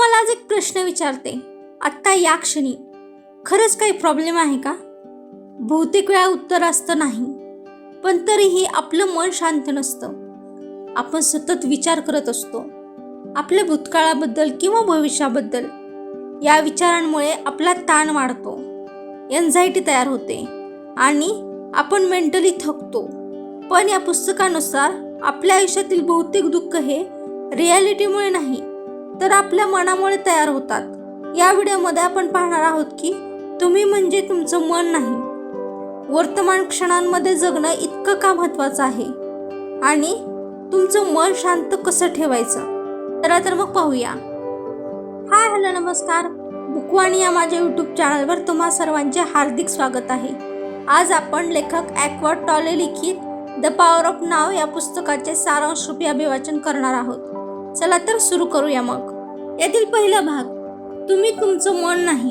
तुम्हाला आज एक प्रश्न विचारते, आत्ता या क्षणी खरंच काही प्रॉब्लेम आहे का? बहुतेक वेळा उत्तर असतं नाही, पण तरीही आपलं मन शांत नसतं. आपण सतत विचार करत असतो आपल्या भूतकाळाबद्दल किंवा भविष्याबद्दल. या विचारांमुळे आपला ताण वाढतो, एन्झायटी तयार होते आणि आपण मेंटली थकतो. पण या पुस्तकानुसार आपल्या आयुष्यातील बहुतेक दुःख हे रियालिटीमुळे नाही तर आपल्या मनामुळे तयार होतात. या व्हिडिओमध्ये आपण पाहणार आहोत की तुम्ही म्हणजे तुमचं मन नाही. वर्तमान क्षणांमध्ये जगणं इतकं का महत्त्वाचं आहे आणि तुमचं मन शांत कसं ठेवायचं. चला तर मग पाहूया. हाय हॅलो नमस्कार. बुकवाणी या माझ्या यूट्यूब चॅनलवर तुम्हा सर्वांचे हार्दिक स्वागत आहे. आज आपण लेखक ॲक्वर्ड टॉले लिखित द पॉवर ऑफ नाव या पुस्तकाचे सारांश रूपी अभिवाचन करणार आहोत. चला तर सुरू करूया. मग यातील पहिला भाग, तुम्ही तुमचं मन नाही.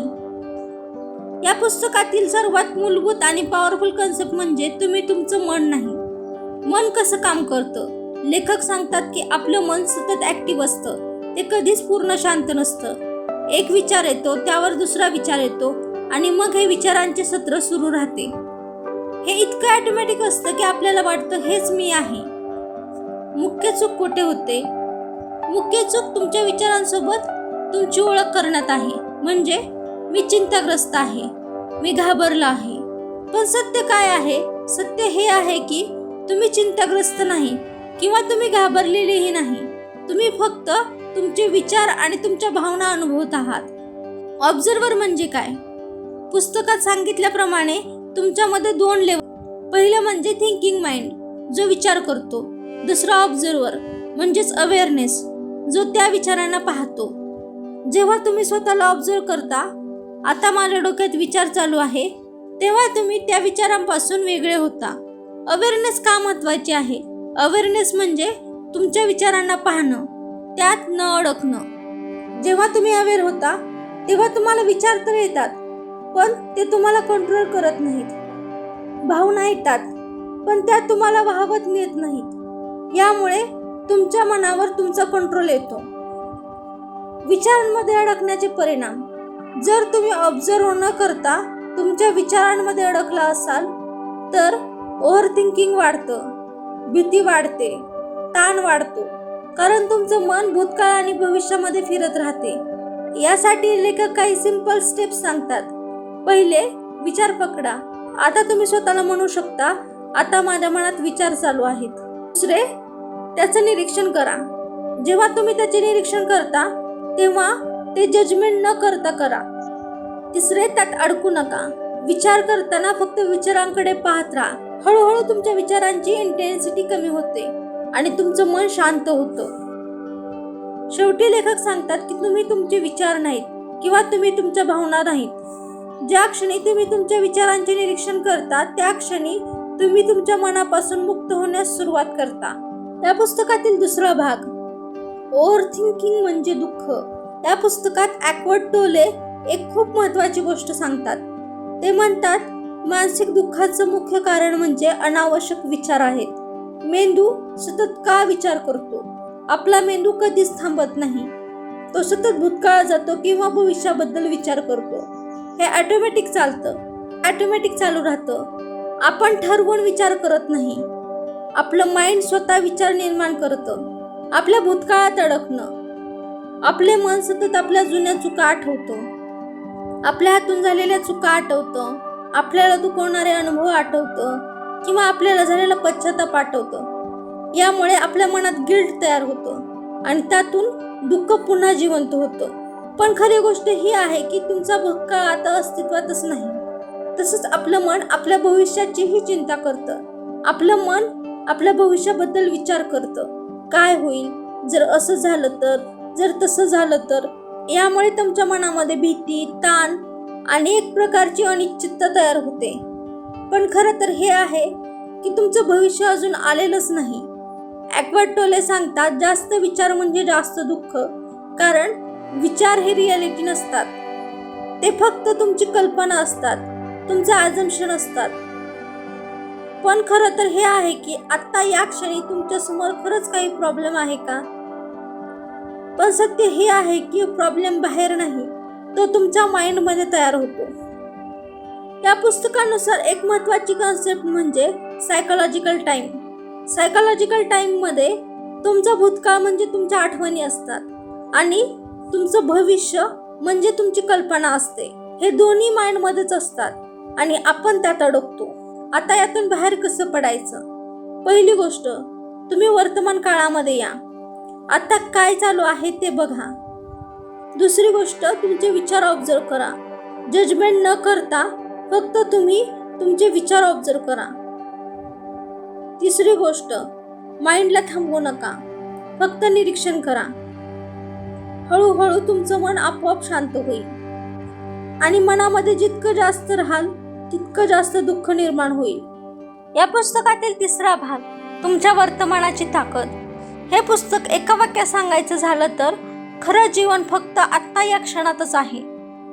या पुस्तकातील सर्वात मूलभूत आणि पॉवरफुल कन्सेप्ट म्हणजे तुम्ही तुमचं मन नाही. मन कसं काम करतं? लेखक सांगतात की आपलं मन सतत ॲक्टिव्ह असतं. ते कधीच पूर्ण शांत नसतं. एक विचार येतो, त्यावर दुसरा विचार येतो आणि मग हे विचारांचे सत्र सुरू राहते. हे इतकं ऑटोमॅटिक असतं की आपल्याला वाटतं हेच मी आहे. मुख्य चूक कुठे होते? मुख्य चूक तुमच्या विचारांसोबत तुमची ओळख करण्यात आहे. म्हणजे मी चिंताग्रस्त आहे, मी घाबरलो आहे. पण सत्य काय आहे? सत्य हे आहे की तुम्ही चिंताग्रस्त नाही किंवा तुम्ही घाबरलेलेही नाही. तुम्ही फक्त तुमचे विचार आणि तुमच्या भावना अनुभवत आहात. ऑब्झर्वर म्हणजे काय? पुस्तकात सांगितल्याप्रमाणे तुमच्यामध्ये 2 लेवल. पहिलं म्हणजे थिंकिंग माइंड, जो विचार करतो. दुसरा ऑब्झर्वर म्हणजेच अवेअरनेस, जो त्या विचारांना पाहतो. जेव्हा तुम्ही स्वतःला ऑब्झर्व करता, आता माझ्या डोक्यात विचार चालू आहे, तेव्हा तुम्ही त्या विचारांपासून वेगळे होता. अवेअरनेस का महत्त्वाची आहे? अवेअरनेस म्हणजे तुमच्या विचारांना पाहणं, त्यात न अडकणं. जेव्हा तुम्ही अवेअर होता तेव्हा तुम्हाला विचार तर येतात, पण ते तुम्हाला कंट्रोल करत नाहीत. भावना येतात, पण त्या तुम्हाला वाहवत नेत नाहीत. यामुळे तुमच्या मनावर तुमचा कंट्रोल येतो. विचारांमध्ये अडकण्याचे परिणाम. जर तुम्ही ऑब्झर्व न करता तुमच्या विचारांमध्ये अडकला असाल तर ओव्हर थिंकिंग वाढतं, भीती वाढते, ताण वाढतो, कारण तुमचं मन भूतकाळ आणि भविष्यामध्ये फिरत राहते. यासाठी लेखक काही सिंपल स्टेप्स सांगतात. पहिले, विचार पकडा. आता तुम्ही स्वतःला म्हणू शकता, आता माझ्या मनात विचार चालू आहेत. दुसरे, त्याचं निरीक्षण करा. जेव्हा तुम्ही त्याचे निरीक्षण करता तेव्हा ते जजमेंट न करता करा. तिसरे, त्यात अडकू नका. विचार करताना फक्त विचारांकडे पाहत राहा. हळूहळू तुमच्या विचारांची इंटेन्सिटी कमी होते आणि तुमचं मन शांत होतं. शेवटी लेखक सांगतात की तुम्ही तुमचे विचार नाहीत किंवा तुम्ही तुमच्या भावना नाहीत. ज्या क्षणी तुम्ही तुमच्या विचारांचे निरीक्षण करता त्या क्षणी तुम्ही तुमच्या मनापासून मुक्त होण्यास सुरुवात करता. या पुस्तकातील दुसरा भाग, ओव्हर थिंकिंग म्हणजे दुःख. या पुस्तकात ॲक्वर्ड टोले एक खूप महत्त्वाची गोष्ट सांगतात. ते म्हणतात, मानसिक दुःखाचं मुख्य कारण म्हणजे अनावश्यक विचार आहेत. मेंदू सतत का विचार करतो? आपला मेंदू कधीच थांबत नाही. तो सतत भूतकाळात जातो किंवा भविष्याबद्दल विचार करतो. हे ऑटोमॅटिक चालतं, ऑटोमॅटिक चालू राहतं. आपण ठरवून विचार करत नाही. आपलं माइंड स्वतः विचार निर्माण करतं. आपल्या भूतकाळात अडकणं. आपले मन सतत आपल्या जुन्या चुका आठवतं, आपल्या हातून झालेल्या चुका आठवतं, आपल्याला दुखवणारे अनुभव आठवतं किंवा आपल्याला झालेला पश्चाताप आठवतं. यामुळे आपल्या मनात गिल्ट तयार होतं आणि त्यातून दुःख पुन्हा जिवंत होतं. पण खरी गोष्ट ही आहे की तुमचा भूतकाळ आता अस्तित्वातच नाही. तसंच आपलं मन आपल्या भविष्याचीही चिंता करतं. आपलं मन आपल्या भविष्याबद्दल विचार करतं. काय होईल जर असं झालं तर, जर तसं झालं तर. यामुळे तुमच्या मनामध्ये भीती, ताण आणि एक प्रकारची अनिश्चितता तयार होते. पण खरं तर हे आहे की तुमचं भविष्य अजून आलेलंच नाही. ॲक्वर्ड टोले सांगतात, जास्त विचार म्हणजे जास्त दुःख. कारण विचार हे रियालिटी नसतात. ते फक्त तुमची कल्पना असतात, तुमचं अझम्पशन असतात. पण खरं तर हे आहे की आत्ता या क्षणी तुमच्या समोर खरंच काही प्रॉब्लेम आहे का? पण सत्य हे आहे की प्रॉब्लेम बाहेर नाही, तो तुमच्या माइंडमध्ये तयार होतो. या पुस्तकानुसार एक महत्त्वाची कन्सेप्ट म्हणजे सायकोलॉजिकल टाइम. सायकोलॉजिकल टाइममध्ये तुमचा भूतकाळ म्हणजे तुमच्या आठवणी असतात आणि तुमचं भविष्य म्हणजे तुमची कल्पना असते. हे दोन्ही माइंडमध्येच असतात आणि आपण त्यात अडकतो. आता यातून बाहेर कसं पडायचं? पहिली गोष्ट, तुम्ही वर्तमान काळामध्ये या. आता काय चालू आहे ते बघा. दुसरी गोष्ट, तुमचे विचार ऑब्झर्व करा. जजमेंट न करता फक्त तुम्ही तुमचे विचार ऑब्झर्व करा. तिसरी गोष्ट, माइंडला थांबवू नका, फक्त निरीक्षण करा. हळूहळू तुमचं मन आपोआप शांत होईल आणि मनामध्ये जितकं जास्त राहाल तितकं जास्त दुःख निर्माण होईल. या पुस्तकातील तिसरा भाग, तुमच्या वर्तमानाची ताकद. हे पुस्तक एका वाक्यात सांगायचं झालं तर खरं जीवन फक्त आत्ता या क्षणातच आहे.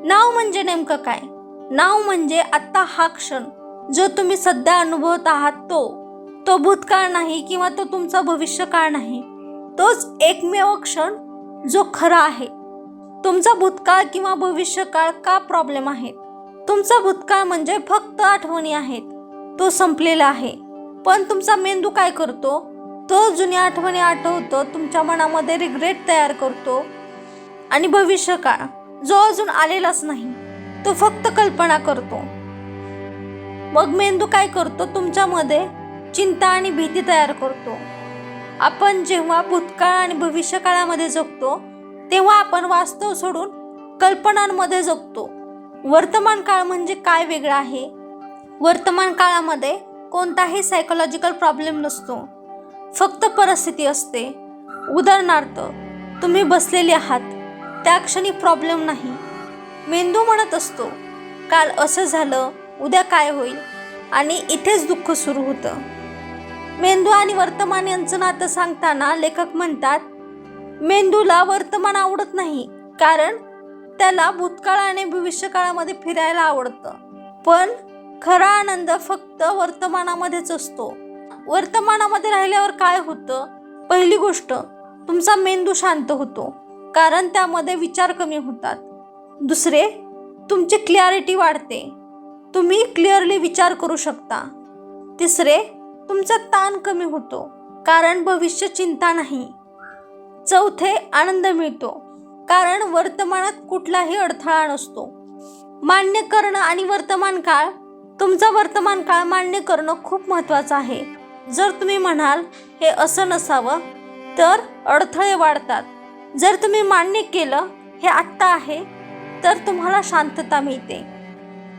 नाव म्हणजे नेमकं काय? नाव म्हणजे आत्ता हा क्षण जो तुम्ही सध्या अनुभवत आहात. तो भूतकाळ नाही किंवा तो तुमचा भविष्यकाळ नाही. तोच एकमेव क्षण जो खरा आहे. तुमचा भूतकाळ किंवा भविष्यकाळ का प्रॉब्लेम आहे? तुमचा भूतकाळ म्हणजे फक्त आठवणी आहेत, तो संपलेला आहे. पण तुमचा मेंदू काय करतो? तो जुन्या आठवणी आठवतो, तुमच्या मनामध्ये रिग्रेट तयार करतो. आणि भविष्यकाळ जो अजून आलेलाच नाही, तो फक्त कल्पना करतो. मग मेंदू काय करतो? तुमच्यामध्ये चिंता आणि भीती तयार करतो. आपण जेव्हा भूतकाळ आणि भविष्यकाळामध्ये जगतो तेव्हा आपण वास्तव सोडून कल्पनांमध्ये जगतो. वर्तमान काळ म्हणजे काय वेगळं आहे? वर्तमान काळामध्ये कोणताही सायकोलॉजिकल प्रॉब्लेम नसतो, फक्त परिस्थिती असते. उदाहरणार्थ, तुम्ही बसलेले आहात, त्या क्षणी प्रॉब्लेम नाही. मेंदू म्हणत असतो काल असं झालं, उद्या काय होईल, आणि इथेच दुःख सुरू होतं. मेंदू आणि वर्तमान यांचं नातं सांगताना लेखक म्हणतात, मेंदूला वर्तमान आवडत नाही कारण त्याला भूतकाळ आणि भविष्यकाळामध्ये फिरायला आवडतं. पण खरा आनंद फक्त वर्तमानामध्येच असतो. वर्तमानामध्ये राहिल्यावर काय होतं? पहिली गोष्ट, तुमचा मेंदू शांत होतो कारण त्यामध्ये विचार कमी होतात. दुसरे, तुमची क्लॅरिटी वाढते, तुम्ही क्लिअरली विचार करू शकता. तिसरे, तुमचा ताण कमी होतो कारण भविष्य चिंता नाही. चौथे, आनंद मिळतो कारण वर्तमानात कुठलाही अडथळा नसतो. मान्य करणं आणि वर्तमान काळ. तुमचा वर्तमान काळ मान्य करणं खूप महत्त्वाचं आहे. जर तुम्ही म्हणाल हे असं नसावं तर अडथळे वाढतात. जर तुम्ही मान्य केलं हे आत्ता आहे तर तुम्हाला शांतता मिळते.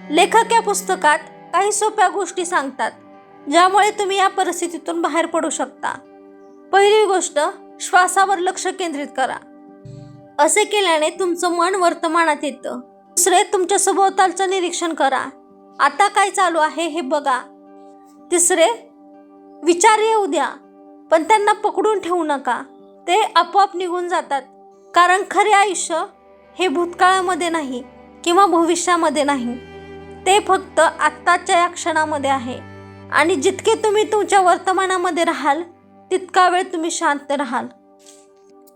लेखक या पुस्तकात काही सोप्या गोष्टी सांगतात ज्यामुळे तुम्ही या परिस्थितीतून बाहेर पडू शकता. पहिली गोष्ट, श्वासावर लक्ष केंद्रित करा. असे केल्याने तुमचं मन वर्तमानात येतं. दुसरे, तुमच्या सभोवतालचं निरीक्षण करा. आता काय चालू आहे हे बघा. तिसरे, विचार येऊ द्या पण त्यांना पकडून ठेवू नका, ते आपोआप निघून जातात. कारण खरे आयुष्य हे भूतकाळामध्ये नाही किंवा भविष्यामध्ये नाही, ते फक्त आत्ताच्या या क्षणामध्ये आहे. आणि जितके तुम्ही तुमच्या वर्तमानामध्ये राहाल तितका वेळ तुम्ही शांत राहाल.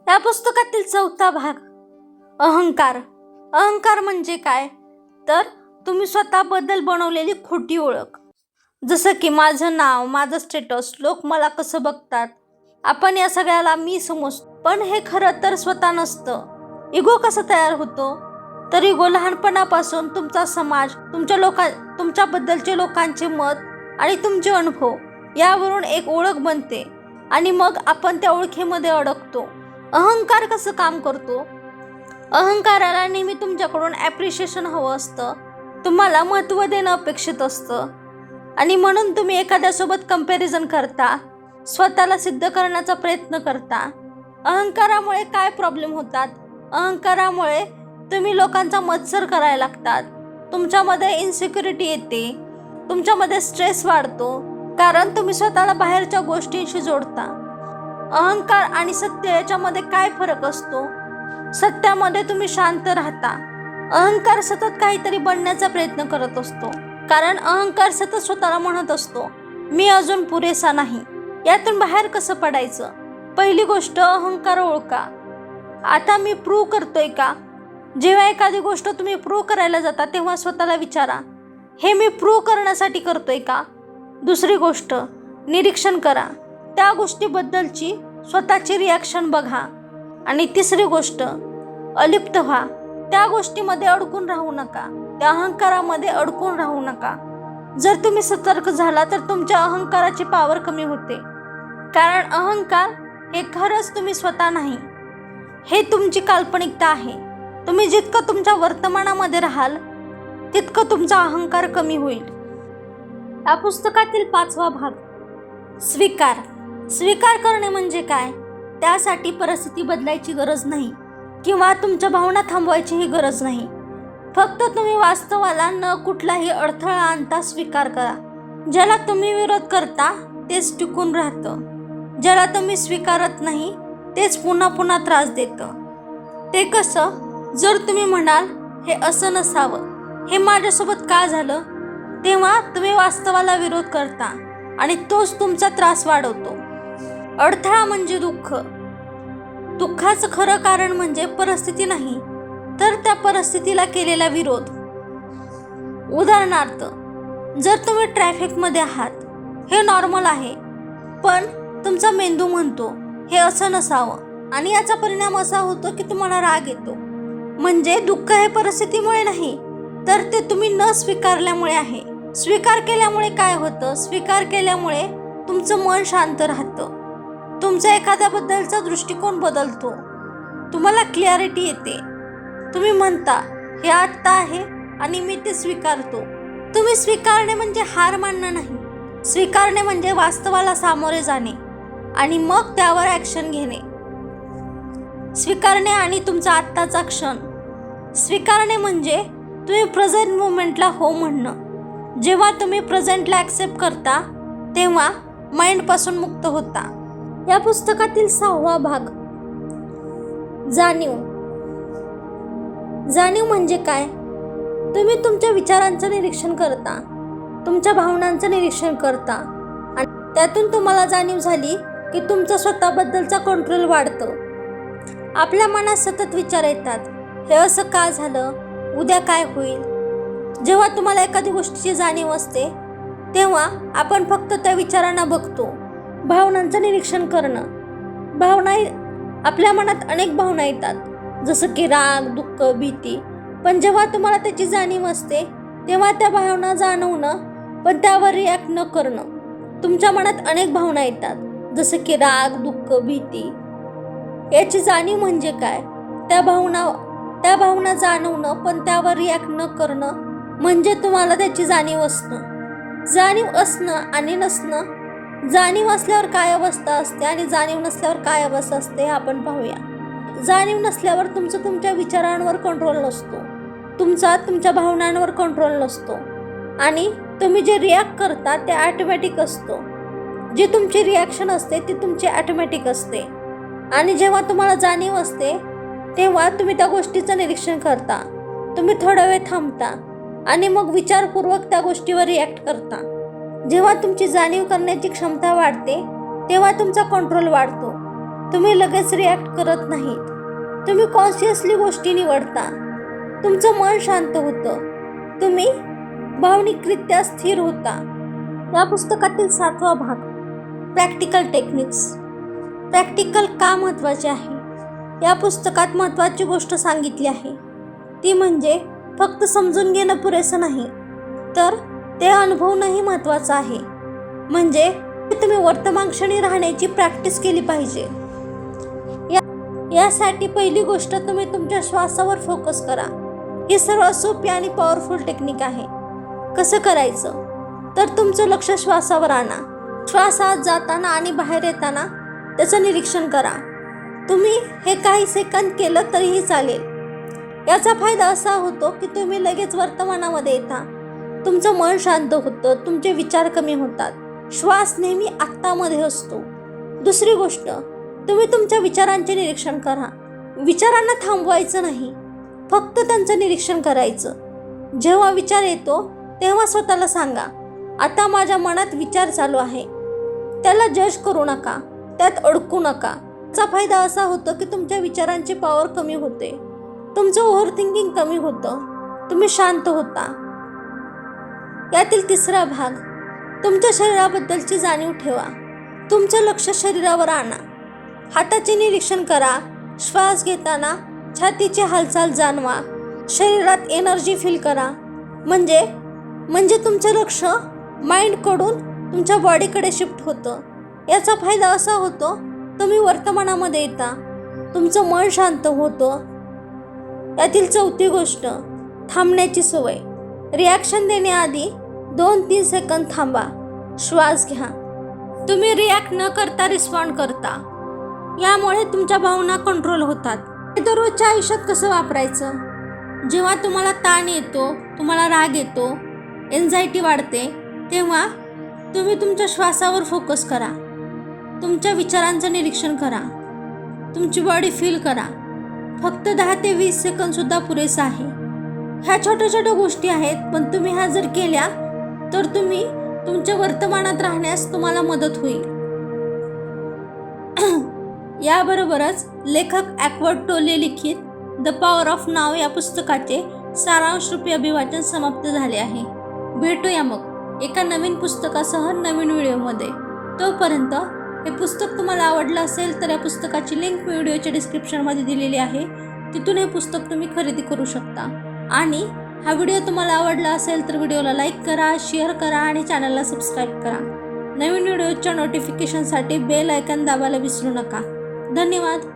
या पुस्तकातील चौथा भाग, अहंकार. अहंकार म्हणजे काय? तर तुम्ही स्वतःबद्दल बनवलेली खोटी ओळख. जसं की माझं नाव, माझं स्टेटस, लोक मला कसं बघतात, आपण या सगळ्याला मी समजतो. पण हे खरं तर स्वतः नसतं. इगो कसा तयार होतो? तर इगो लहानपणापासून तुमचा समाज, तुमच्याबद्दलचे लोकांचे मत आणि तुमचे अनुभव यावरून एक ओळख बनते आणि मग आपण त्या ओळखीमध्ये अडकतो. अहंकार कसं काम करतो? अहंकाराला नेहमी तुमच्याकडून ॲप्रिशिएशन हवं असतं, तुम्हाला महत्त्व देणं अपेक्षित असतं आणि म्हणून तुम्ही एखाद्यासोबत कंपॅरिझन करता, स्वतःला सिद्ध करण्याचा प्रयत्न करता. अहंकारामुळे काय प्रॉब्लेम होतात? अहंकारामुळे तुम्ही लोकांचा मत्सर करायला लागतात, तुमच्यामध्ये इन्सिक्युरिटी येते, तुमच्यामध्ये स्ट्रेस वाढतो कारण तुम्ही स्वतःला बाहेरच्या गोष्टींशी जोडता. अहंकार आणि सत्य याच्यामध्ये काय फरक असतो? सत्यामध्ये तुम्ही शांत राहता. अहंकार सतत काहीतरी बनण्याचा प्रयत्न करत असतो कारण अहंकार सतत स्वतःला म्हणत असतो मी अजून पुरेसा नाही. यातून बाहेर कसं पडायचं? पहिली गोष्ट, अहंकार ओळखा. आता मी प्रूव्ह करतोय का? जेव्हा एखादी गोष्ट तुम्ही प्रूव्ह करायला जाता तेव्हा स्वतःला विचारा, हे मी प्रूव्ह करण्यासाठी करतोय का? दुसरी गोष्ट, निरीक्षण करा, त्या गोष्टीबद्दलची स्वतःची रिॲक्शन बघा. आणि तिसरी गोष्ट, अलिप्त व्हा. त्या गोष्टीमध्ये अडकून राहू नका, त्या अहंकारामध्ये अडकून राहू नका. जर तुम्ही सतर्क झाला तर तुमच्या अहंकाराची पावर कमी होते. कारण अहंकार हे खरंच तुम्ही स्वतः नाही, हे तुमची काल्पनिकता आहे. तुम्ही जितकं तुमच्या वर्तमानामध्ये राहाल तितकं तुमचा अहंकार कमी होईल. या पुस्तकातील 5वा भाग, स्वीकार. स्वीकार करणे म्हणजे काय? त्यासाठी परिस्थिती बदलायची गरज नाही किंवा तुमच्या भावना थांबवायचीही गरज नाही. फक्त तुम्ही वास्तवाला न कुठलाही अडथळा आणता स्वीकार करा. ज्याला तुम्ही विरोध करता तेच टिकून राहतं. ज्याला तुम्ही स्वीकारत नाही तेच पुन्हा पुन्हा त्रास देतं. ते कसं? जर तुम्ही म्हणाल हे असं नसावं, हे माझ्यासोबत का झालं, तेव्हा तुम्ही वास्तवाला विरोध करता आणि तोच तुमचा त्रास वाढवतो. अडथळा म्हणजे दुःख. दुःखाचं खरं कारण म्हणजे परिस्थिती नाही, तर त्या परिस्थितीला केलेला विरोध. उदाहरणार्थ, जर तुम्ही ट्रॅफिकमध्ये आहात, हे नॉर्मल आहे, पण तुमचा मेंदू म्हणतो हे असं नसावं आणि याचा परिणाम असा होतो की तुम्हाला राग येतो. म्हणजे दुःख हे परिस्थितीमुळे नाही, तर ते तुम्ही न स्वीकारल्यामुळे आहे. स्वीकार केल्यामुळे काय होतं? स्वीकार केल्यामुळे तुमचं मन शांत राहतं, तुमचा एखाद्याबद्दलचा दृष्टिकोन बदलतो, तुम्हाला क्लॅरिटी येते. तुम्ही म्हणता हे आत्ता आहे आणि मी ते स्वीकारतो. तुम्ही स्वीकारणे म्हणजे हार मानणं नाही. स्वीकारणे म्हणजे वास्तवाला सामोरे जाणे आणि मग त्यावर ॲक्शन घेणे. स्वीकारणे आणि तुमचा आत्ताचा क्षण. स्वीकारणे म्हणजे तुम्ही प्रेझेंट मोमेंटला हो म्हणणं. जेव्हा तुम्ही प्रेझेंटला ॲक्सेप्ट करता तेव्हा माइंडपासून मुक्त होता. या पुस्तकातील 6वा भाग, जाणीव. जाणीव म्हणजे काय? तुम्ही तुमच्या विचारांचं निरीक्षण करता, तुमच्या भावनांचं निरीक्षण करता आणि त्यातून तुम्हाला जाणीव झाली की तुमचा स्वतःबद्दलचा कंट्रोल वाढतो. आपल्या मनात सतत विचार येतात, हे असं का झालं, उद्या काय होईल. जेव्हा तुम्हाला एखादी गोष्टीची जाणीव असते तेव्हा आपण फक्त त्या विचारांना बघतो. भावनांचं निरीक्षण करणं. भावना, आपल्या मनात अनेक भावना येतात, जसं की राग, दुःख, भीती. पण जेव्हा तुम्हाला त्याची जाणीव असते तेव्हा त्या भावना जाणवणं पण त्यावर रिॲक्ट न करणं. तुमच्या मनात अनेक भावना येतात, जसं की राग, दुःख, भीती. याची जाणीव म्हणजे काय? त्या भावना जाणवणं पण त्यावर रिॲक्ट न करणं म्हणजे तुम्हाला त्याची जाणीव असणं. जाणीव असणं आणि नसणं. जाणीव असल्यावर काय अवस्था असते आणि जाणीव नसल्यावर काय अवस्था असते आपण पाहूया. जाणीव नसल्यावर तुमच्या विचारांवर कंट्रोल नसतो, तुमच्या भावनांवर कंट्रोल नसतो आणि तुम्ही जे रिॲक्ट करता ते ऑटोमॅटिक असतो. जी तुमची रिॲक्शन असते ती तुमची ऑटोमॅटिक असते. आणि जेव्हा तुम्हाला जाणीव असते तेव्हा तुम्ही त्या गोष्टीचं निरीक्षण करता, तुम्ही थोडा वेळ थांबता आणि मग विचारपूर्वक त्या गोष्टीवर रिॲक्ट करता. जेव्हा तुमची जाणीव करण्याची क्षमता वाढते तेव्हा तुमचा कंट्रोल वाढतो. तुम्ही लगेच रिॲक्ट करत नाहीत, तुम्ही कॉन्शियसली गोष्टी निवडता. तुमचं मन शांत होतं, तुम्ही भावनिकरित्या स्थिर होता. या पुस्तकातील 7वा भाग, प्रॅक्टिकल टेक्निक्स. प्रॅक्टिकल का महत्त्वाचे आहे? या पुस्तकात महत्त्वाची गोष्ट सांगितली आहे, ती म्हणजे फक्त समजून घेणं पुरेसं नाही, तर ते अनुभवणंही महत्त्वाचं आहे. म्हणजे तुम्ही वर्तमान क्षणी राहण्याची प्रॅक्टिस केली पाहिजे. यासाठी पहिली गोष्ट, तुम्ही तुमच्या श्वासावर फोकस करा. ही सर्वात सोपी आणि पॉवरफुल टेक्निक आहे. कसं करायचं? तर तुमचं लक्ष श्वासावर आणा. श्वास आत जाताना आणि बाहेर येताना त्याचं निरीक्षण करा. तुम्ही हे काही सेकंद केलं तरीही चालेल. याचा फायदा असा होतो की तुम्ही लगेच वर्तमानामध्ये येता, तुमचं मन शांत होतं, तुमचे विचार कमी होतात. श्वास नेहमी आत्तामध्ये असतो. दुसरी गोष्ट, तुम्ही तुमच्या विचारांचे निरीक्षण करा. विचारांना थांबवायचं नाही, फक्त त्यांचं निरीक्षण करायचं. जेव्हा विचार येतो तेव्हा स्वतःला सांगा, आता माझ्या मनात विचार चालू आहे. त्याला जज करू नका, त्यात अडकू नका. याचा फायदा असा होतो की तुमच्या विचारांची पॉवर कमी होते, तुमचं ओव्हर थिंकिंग कमी होतं, तुम्ही शांत होता. यातील तिसरा भाग, तुमच्या शरीराबद्दलची जाणीव ठेवा. तुमचं लक्ष शरीरावर आणा. हाताचे निरीक्षण करा. श्वास घेताना छातीची हालचाल जाणवा. शरीरात एनर्जी फील करा. म्हणजे तुमचं लक्ष माइंडकडून तुमच्या बॉडीकडे शिफ्ट होतं. याचा फायदा असा होतो, तुम्ही वर्तमानामध्ये येता, तुमचं मन शांत होतं. यातील चौथी गोष्ट, थांबण्याची सवय. रिॲक्शन देण्याआधी 2-3 सेकंद थांबा. श्वास घ्या. तुम्ही रिॲक्ट न करता रिस्पॉन्ड करता. यामुळे तुमच्या भावना कंट्रोल होतात. हे दररोजच्या आयुष्यात कसं वापरायचं? जेव्हा तुम्हाला ताण येतो, तुम्हाला राग येतो, एन्झायटी वाढते, तेव्हा तुम्ही तुमच्या श्वासावर फोकस करा. तुमच्या विचारांचं निरीक्षण करा. तुमची बॉडी फील करा. फक्त 10 ते 20 सेकंदसुद्धा पुरेसं आहे. ह्या छोट्या छोट्या गोष्टी आहेत, पण तुम्ही ह्या जर केल्या तर तुम्ही तुमच्या वर्तमानात राहण्यास तुम्हाला मदत होईल. याबरोबरच लेखक ॲकवर्ड टोले लिखित द पॉवर ऑफ नाव या पुस्तकाचे सारांश रूपी अभिवाचन समाप्त झाले आहे. भेटूया मग एका नवीन पुस्तकासह नवीन व्हिडिओमध्ये. तोपर्यंत हे पुस्तक तुम्हाला आवडलं असेल तर या पुस्तकाची लिंक व्हिडिओच्या डिस्क्रिप्शनमध्ये दिलेली आहे. तिथून हे पुस्तक तुम्ही खरेदी करू शकता. आणि हा व्हिडिओ तुम्हाला आवडला असेल तर व्हिडिओला लाईक करा, शेअर करा आणि चॅनलला सबस्क्राईब करा. नवीन व्हिडिओच्या नोटिफिकेशनसाठी बेल आयकॉन दाबायला विसरू नका. धन्यवाद.